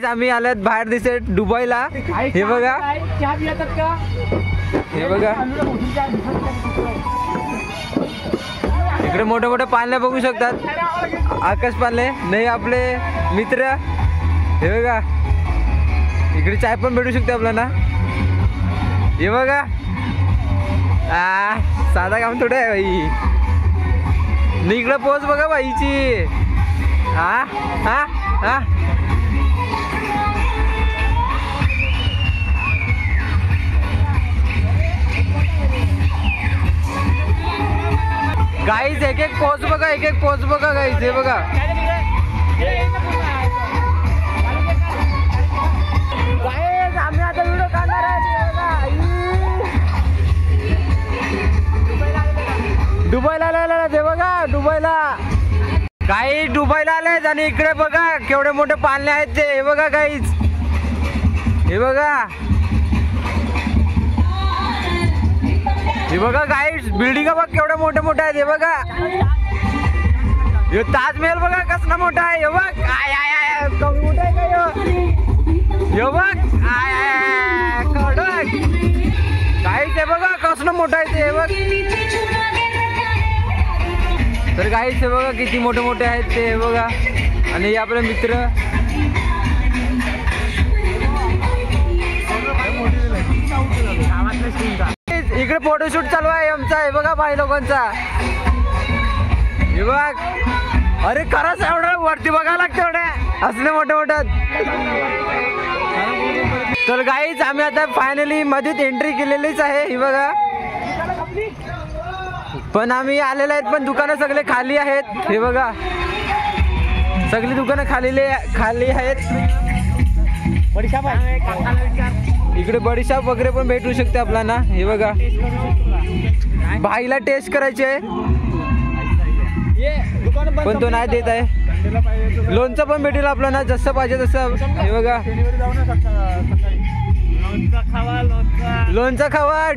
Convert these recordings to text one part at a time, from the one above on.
आम्ही आल्यात बाहेर दिसत दुबईला. हे बघा हे बघा इकडे मोठे मोठे पाळणे बघू शकतात. आकाश पाळणे नाही आपले मित्र. हे बघा इकडे चाय पण भेटू शकते आपल्याला. हे बघा साधा काम थोडं आहे बाई. नाही इकडे पोच बघा बाईची. हा हा हा गाईज एक एक पोच बघा. एक एक पोच बघा गाईज. हे बघा आम्ही आता व्हिडिओ काढणार आहे. दुबईला आलेला ते बघा. दुबईला काही दुबईला आलेत आणि इकडे बघा केवढे मोठे पाळणे आहेत ते. हे बघा गाईज. हे बघा हे बघा गाईज बिल्डिंग बघ केवढे मोठे मोठे आहेत. हे बघा हे ताजमहल बघा कसला मोठा आहे. हे बघ आय आय आय कमी मोठा आहे का हे बघ आय आय कडक गाईज. हे बघा कसलं मोठं आहे ते. हे बघ तर गाईज हे बघा किती मोठे मोठे आहेत ते. हे बघा आणि हे आपले मित्र. इकडे फोटोशूट चालू आहे आमचा. हे बघा बाई लोकांचा. हे बघ अरे खरंच एवढं वरती बघायला लागतं एवढ्या असले मोठे मोठ्यात. तर गाईज आम्ही आता फायनली मध्येच एंट्री केलेलीच आहे. हे बघा पण आम्ही आलेले आहेत पण दुकानं सगळे खाली आहेत. हे बघा सगळी दुकानं खाली आहेत. इकडे बडीशाप वगैरे पण भेटू शकते आपल्याला. हे बघा भाईला टेस्ट करायचे पण तो नाही देत आहे. लोणचं पण भेटेल आपल्याला जसं पाहिजे तसं. हे बघा लोणचं खावा.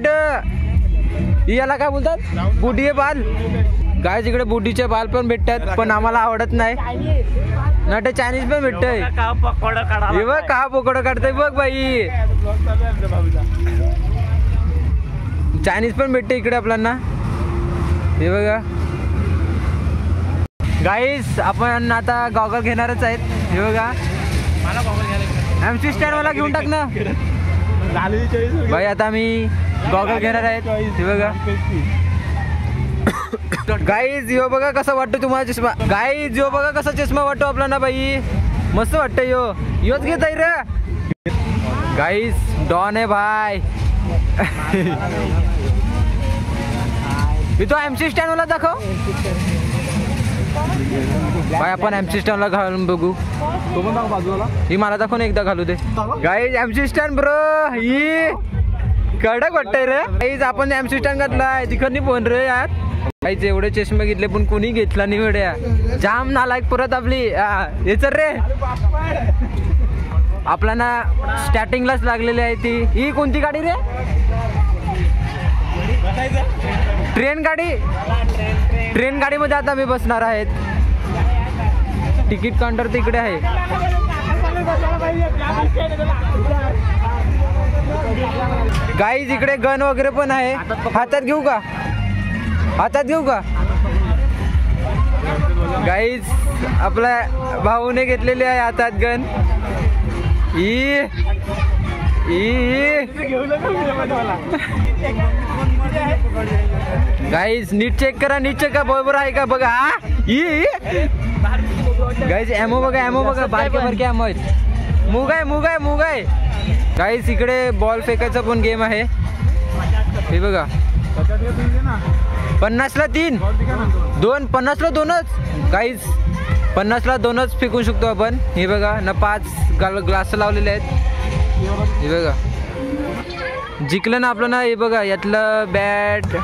याला काय बोलतात बुढी बाल. गाय इकडे बुढीचे बाल पण भेटतात पण आम्हाला आवडत नाही ना. ते चायनीज पण भेटतंय. हे बघ का पकोडा काढतंय बघ बाई. चायनीज पण भेटते इकडे आपल्याला. हे बघा गाईस आपण आता गॉगल घेणारच आहेत. हे बघा एमसी स्टँड मला घेऊन टाक ना भाई. आता आम्ही गॉगल घेणार आहेत. हे बघा गाईज यो बघा कसा वाटतो तुम्हाला चष्मा. गाईज यो बघा कसा चष्मा वाटतो आपल्याला बाई. मस्त वाटतं योच घेत आहे रे गाईज. डॉन आहे भाई. मी तो एमसी स्टँड मला दाखव भाई. आपण एमसी स्टँड ला घालून बघू. तो पण दाखव बाजूला. ही मला दाखव ना एकदा घालू दे गाईज. एमसी स्टँड ब्रो ही कडक वाटतंय रे गाईज. आपण एमसी स्टँड घातलाय तिकडनी फोन रे यार. काहीच एवढे चष्मे घेतले पण कोणी घेतला नाही वेड्या. जाम नालायक परत आपली. हे चल रे आपल्याला स्टार्टिंगलाच लागलेली आहे ती. ही कोणती गाडी रे. ट्रेन गाडी. ट्रेन गाडीमध्ये आता मी बसणार आहेत. तिकीट काउंटर तिकडे आहे. गाईज इकडे गन वगैरे पण आहे. हातात घेऊ का. हातात घेऊ का गाईज. आपल्या भाऊने घेतलेली आहे हातात गन. गाईज नीट चेक करा. नीट चेक करा बरोबर आहे का बघा. गाईज एमो बघा. एमो बघा बारके बारके एमो आहेत. मूग आहे गाईज. इकडे बॉल फेकायचा पण गेम आहे. हे बघा 50ला 3 2 50ला 2च गाईज. 50ला 2च फेकू शकतो आपण. हे बघा ना 5 ग्लास लावलेले आहेत. हे बघा जिंकलं ना आपलं ना. हे बघा यातलं बॅट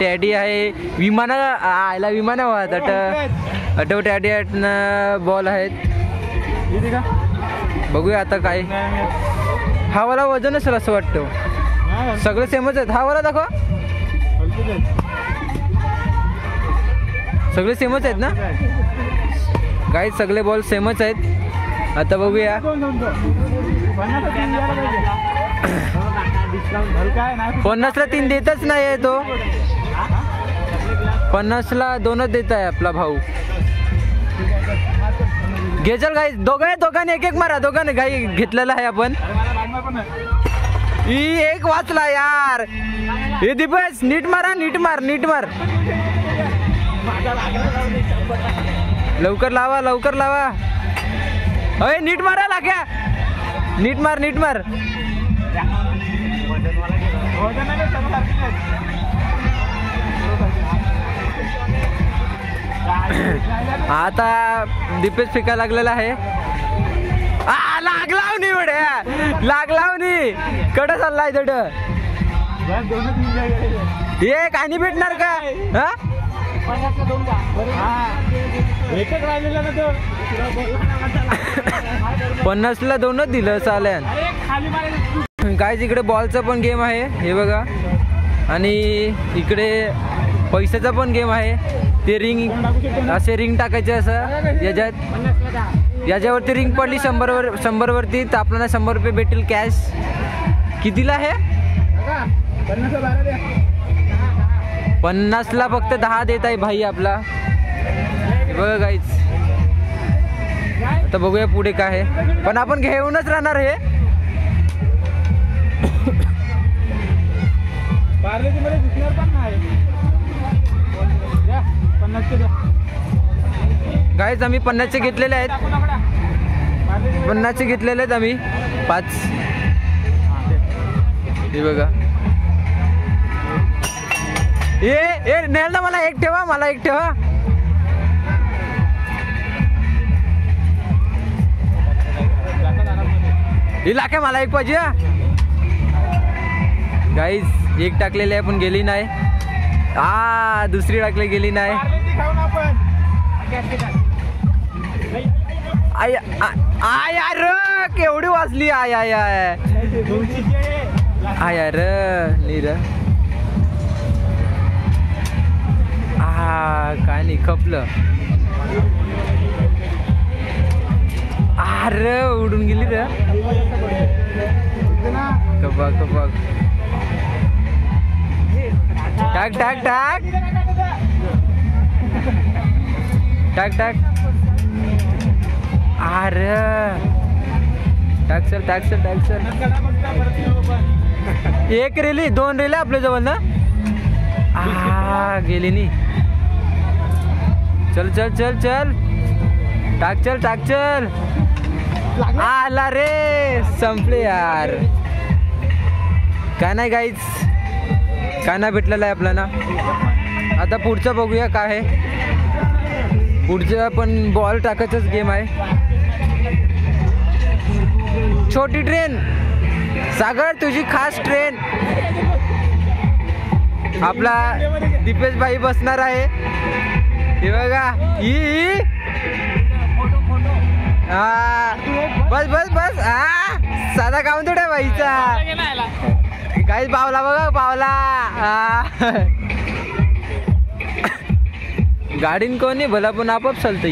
टॅडी आहे. विमाना विमान अटव टॅडी आहेत ना. बॉल आहेत. बघूया आता काय. हा वाला वजन असेल असं वाटतं. सगळं सेमच आहेत. हा वाला दाखवा. सगळे सेमच आहेत ना गाईज. सगळे बॉल सेमच आहेत. आता बघूया. 50ला 3 देतच नाही तो. 50ला 2च देत आहे आपला भाऊ. घे चल गाई. दोघांनी एक मारा. दोघांनी गाई घेतलेला आहे आपण. एक वाचला यार. हे दिपेश नीट मारा. नीट मार. लवकर लावा. अय नीट मारा लाग्या. नीट मार. आता दिपेश फेकायला लागलेला आहे. लागला कडं चाललाय तड. हे काय नाही भेटणार का? 50ला 2च दिलं चालेल. काय तिकडे बॉलचा पण गेम आहे हे बघा. आणि इकडे पैशाचा पण गेम आहे. ते रिंग असे रिंग टाकायचे असं याच्यावरती रिंग पडली 100 वरती तर आपल्याला 100 रुपये भेटेल कॅश. कितीला आहे? 50ला फक्त 10 देत आहे भाई आपला. बघा गाईच. आता बघूया पुढे काय आहे. पण आपण घेऊनच राहणार हे. गाईच आम्ही 50चे घेतलेले आहेत. 50चे घेतलेले आहेत आम्ही 5. हे बघा. ए नेल ना. मला एक ठेवा. ही लाखे मला एक पाहिजे. गाईज एक टाकलेली आहे पण गेली नाही. दुसरी टाकली गेली नाही. यार केवढी वाजली. यार नीर. काय नाही खपलं. अरे उडून गेली रे. कपाक. टाक. अरे टाक सर. एक रेली 2 रेल्या आपल्या जवळ ना. गेली नाही. चल. टाक चल. आला रे. संपले यार. काय नाही गाईज. काय नाही भेटलेला आहे आपल्याला. आता पुढचं बघूया काय आहे. पुढचं पण बॉल टाकायचंच गेम आहे. छोटी ट्रेन. सागर तुझी खास ट्रेन. आपला दिपेश भाई बसणार आहे. हे बघा. बस. साधा काम थोड्या बाईचा. काही पावला बघा पावला. गाडीन कोणी भला पण आपोआप चालतं.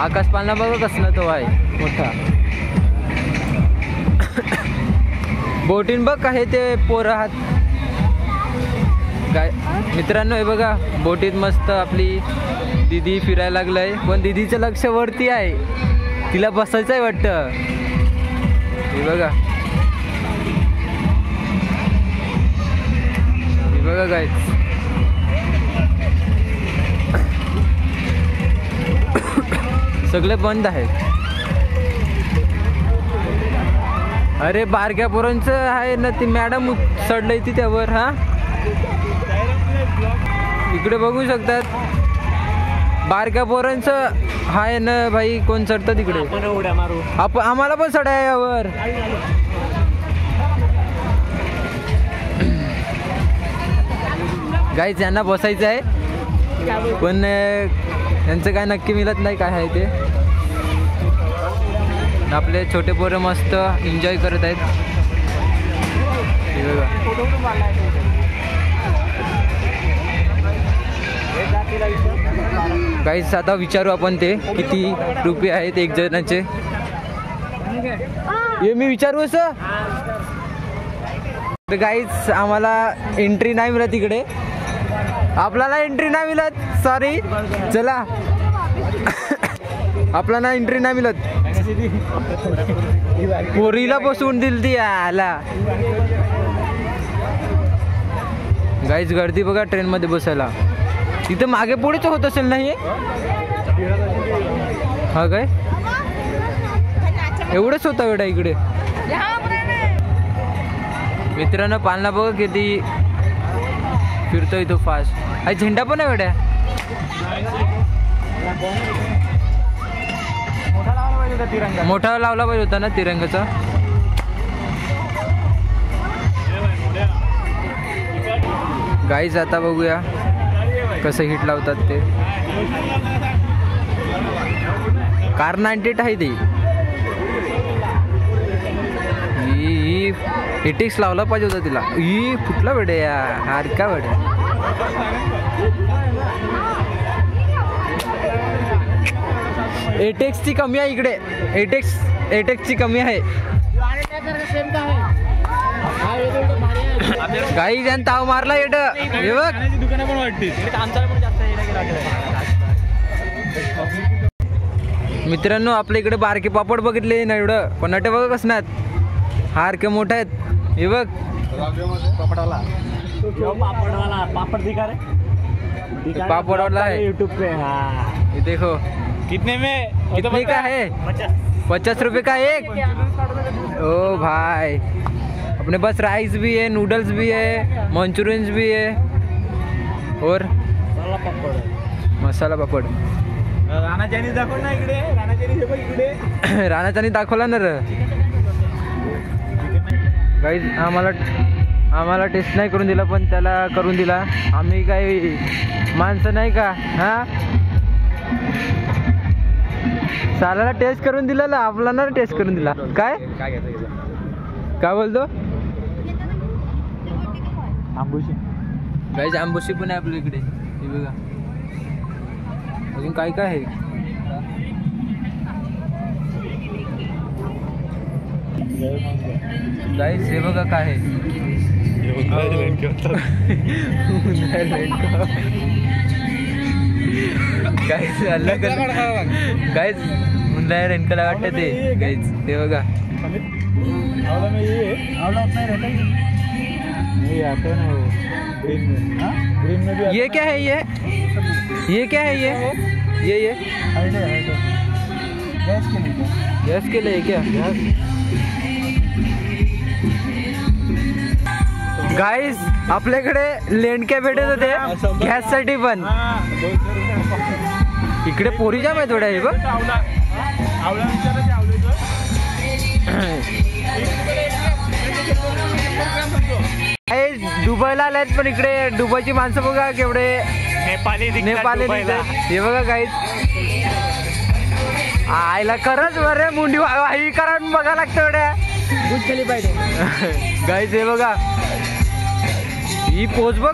आकाश पालना बघा कसला तो आहे मोठा. बोटीन बघ आहे ते पोरं आहात. काय मित्रांनो हे बघा बोटीत मस्त आपली दीदी फिरायला लागलंय. पण दीदीचं लक्ष वरती आहे. तिला बसायचं आहे वाटतं. हे बघा गाईज. सगळे बंद आहेत. अरे बारक्या पोरांचं आहे ना. ती मॅडम चढलंय ती त्यावर. इकडे बघू शकतात. बारक्या पोरांचं आहे ना भाई. कोण चढतं तिकडे. आम्हाला पण चढा आहे यावर. गाईज यांना बसायचं आहे पण यांचं काय नक्की मिळत नाही काय आहे ते. आपले छोटे पोरं मस्त एन्जॉय करत आहेत. हे बघा गाईज आता विचारू आपण ते किती रुपये आहेत एक जणाचे. हे मी विचारू असं. गाईज आम्हाला एंट्री नाही मिळत इकडे, आपल्याला एंट्री नाही मिळत, सॉरी. चला आपल्याला एंट्री नाही मिळत. पोरीला बसवून दिल ती आला. गाईज गर्दी बघा ट्रेन मध्ये बसायला. तिथं मागे पुढेच होत असेल नाही. हा काय एवढंच होता वेडा इकडे. मित्रांनो पालना बघ किती फिरतोय तो फास्ट. हा झेंडा पण आहे वेड्या. मोठा लावला पाहिजे होता ना तिरंगाचा. गाईज आता बघूया कसं हिट लावतात ते. कार 98 आहे ती. एटेक्स लावला पाहिजे होता तिला. ही फुटला वेडे यार का वेडे. एटेक्सची कमी आहे इकडे. एटेक्सची कमी आहे. काही जण ताव मारला येड. हे बघ मित्रांनो आपल्या इकडे बारके पापड बघितले ना एवढं, पण नटे बघा कसं हार के मोठा आहेत. हे बघ पापडवाला है यूट्यूब पे. हाँ ये देखो कितने का है. 50 रुपए का एक. ओ भाई अपने पास राइस भी है, नूडल्स भी है, मंचूरियंस भी है और मसाला पापड. राणा चायनीज दाखव ना इकडे. राणा चायनीज दाखवला ना रे. गाईज आम्हाला टेस्ट नाही करून दिला, पण त्याला करून दिला. आम्ही काही माणसं नाही का. हा सालाला टेस्ट करून दिला ना, आपल्याला टेस्ट करून दिला. काय काय बोलतो. आंबोशी गाईज आंबोशी पण आहे आपल्या इकडे. हे बघा अजून काय काय आहे. गाईज हे बघा काय आहे. गाईज अलग गाईज मुंडा रेनकला वाटतं ते. गाईज ते बघा ये क्या है. ये क्या है. ये गैस के लिए क्या. गाईज आपल्याकडे लेंडक्या भेटत होते गॅस साठी, पण इकडे पोरी जाम आहे थोड्या. हे बघ दुबईला आल्यात, पण इकडे दुबईची माणसं बघा केवढे नेपाली. हे बघा गाईज आईला खरंच बरे मुंडी वाही करा बघा लागतं एवढ्या. गाईज हे बघा ही पोच बघ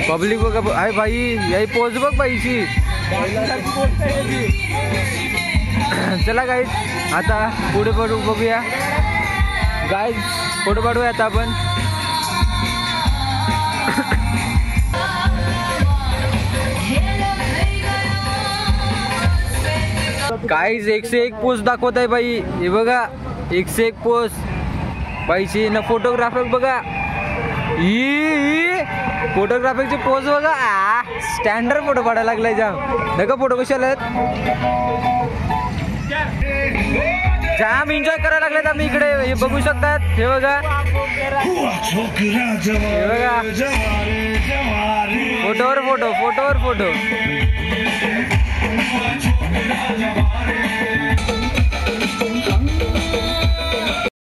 पब्लिक बघा. आहे भाई याही पोच बघ बाईची. चला गाईज आता पुढे बघूया. गाईज पुढे बघूया आता आपण. गाईज 101 पोस्ट दाखवत आहे बाई. हे बघा 101 पोस्ट बाईची ना. फोटोग्राफर बघा ही फोटोग्राफरची पोज बघा. स्टँडर्ड फोटो काढायला लागलाय जाम. नका फोटो कशाला जाम एन्जॉय करायला लागलेत आम्ही इकडे. हे बघू शकतात. हे बघा फोटोवर फोटो.